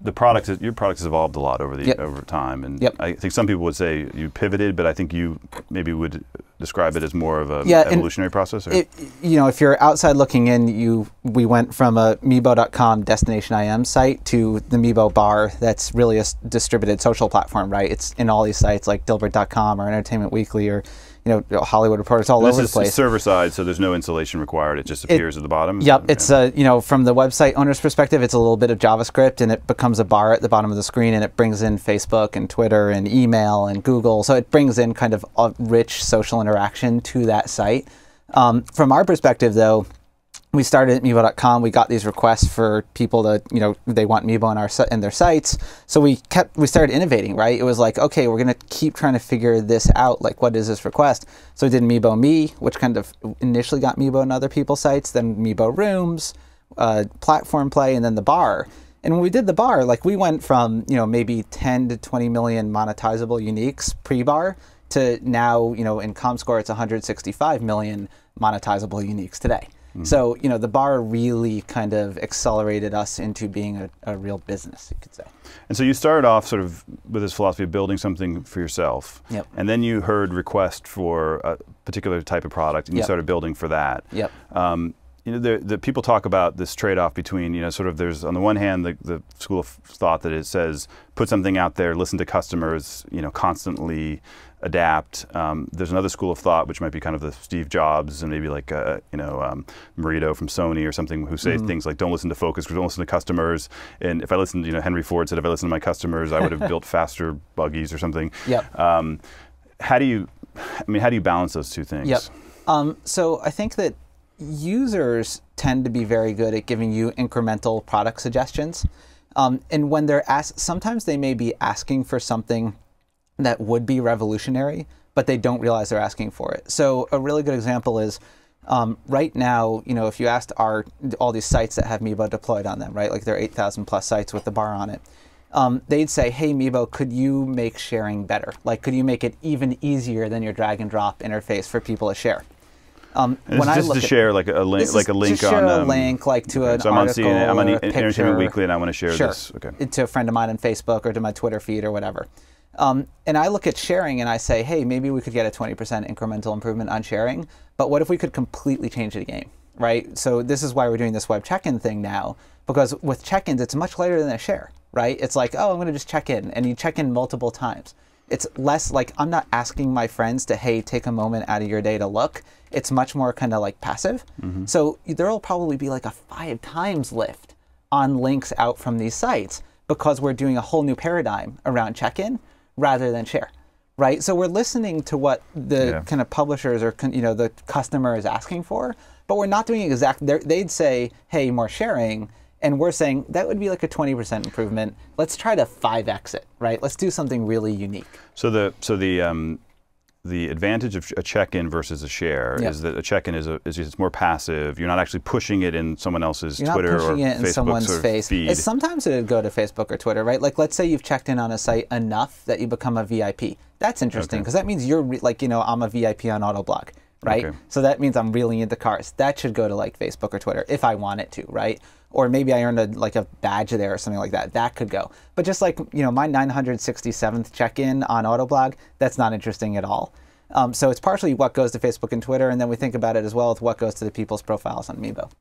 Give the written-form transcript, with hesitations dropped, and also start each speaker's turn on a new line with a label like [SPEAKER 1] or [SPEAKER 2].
[SPEAKER 1] your product has evolved a lot over over time, and I think some people would say you pivoted, but I think you maybe would describe it as more of a evolutionary process. Or?
[SPEAKER 2] If you're outside looking in, we went from a Meebo.com destination IM site to the Meebo bar. That's really a distributed social platform, right? It's in all these sites like Dilbert.com or Entertainment Weekly or Hollywood Reporter. It's all over the place.
[SPEAKER 1] This is server side, so there's no installation required. It just appears at the bottom.
[SPEAKER 2] Yep. It's from the website owner's perspective, it's a little bit of JavaScript, and it becomes a bar at the bottom of the screen, and it brings in Facebook and Twitter and email and Google. So it brings in kind of a rich social interaction to that site. From our perspective, though, we started at Meebo.com. We got these requests for people to, they want Meebo in their sites. So we started innovating, right? It was like, okay, we're going to keep trying to figure this out. Like, what is this request? So we did Meebo Me, which kind of initially got Meebo in other people's sites, then Meebo Rooms, Platform Play, and then the bar. And when we did the bar, like we went from, maybe 10 to 20 million monetizable uniques pre-bar to now, in ComScore, it's 165 million monetizable uniques today. So, the bar really kind of accelerated us into being a real business, you could say.
[SPEAKER 1] And so you started off sort of with this philosophy of building something for yourself.
[SPEAKER 2] Yep.
[SPEAKER 1] And then you heard request for a particular type of product, and you started building for that.
[SPEAKER 2] Yep.
[SPEAKER 1] The people talk about this trade-off between, sort of there's, on the one hand, the school of thought that it says, put something out there, listen to customers, constantly adapt. There's another school of thought, which might be kind of the Steve Jobs and maybe like, Marito from Sony or something, who say things like, don't listen to focus, don't listen to customers. And if I listened, Henry Ford said, if I listened to my customers, I would have built faster buggies or something.
[SPEAKER 2] Yep.
[SPEAKER 1] How do you balance those two things?
[SPEAKER 2] Yep. So I think that users tend to be very good at giving you incremental product suggestions. And when they're asked, sometimes they may be asking for something that would be revolutionary, but they don't realize they're asking for it. So a really good example is right now, if you asked all these sites that have Meebo deployed on them, right? Like there are 8,000 plus sites with the bar on it. They'd say, hey, Meebo, could you make sharing better? Like, could you make it even easier than your drag and drop interface for people to share?
[SPEAKER 1] When I look to share like a link,
[SPEAKER 2] to share a link, like to an article,
[SPEAKER 1] I'm on
[SPEAKER 2] or a picture,
[SPEAKER 1] Entertainment Weekly, and I want to share this. Okay.
[SPEAKER 2] To a friend of mine on Facebook or to my Twitter feed or whatever. And I look at sharing and I say, hey, maybe we could get a 20% incremental improvement on sharing, but what if we could completely change the game, right? So this is why we're doing this web check-in thing now, because with check-ins, it's much later than a share, right? It's like, oh, I'm going to just check in, and you check in multiple times. It's less like, I'm not asking my friends to, hey, take a moment out of your day to look. It's much more kind of like passive. So there will probably be like a 5 times lift on links out from these sites because we're doing a whole new paradigm around check-in rather than share, right? So we're listening to what the kind of publishers or the customer is asking for, but we're not doing exactly. They'd say, hey, more sharing, and we're saying that would be like a 20% improvement. Let's try to 5x it, right? Let's do something really unique.
[SPEAKER 1] So the advantage of a check-in versus a share is that a check-in is more passive. You're not actually pushing it in someone else's Twitter or
[SPEAKER 2] pushing it in
[SPEAKER 1] Facebook
[SPEAKER 2] someone's
[SPEAKER 1] sort of
[SPEAKER 2] face.
[SPEAKER 1] feed.
[SPEAKER 2] Sometimes it would go to Facebook or Twitter, right? Like, let's say you've checked in on a site enough that you become a VIP. That's interesting because that means you're like, I'm a VIP on Autoblog, right? Okay. So that means I'm really into cars. That should go to like Facebook or Twitter if I want it to, right? Or maybe I earned a badge there or something like that. That could go. But just like, my 967th check-in on Autoblog, that's not interesting at all. So it's partially what goes to Facebook and Twitter, and then we think about it as well with what goes to the people's profiles on Meebo.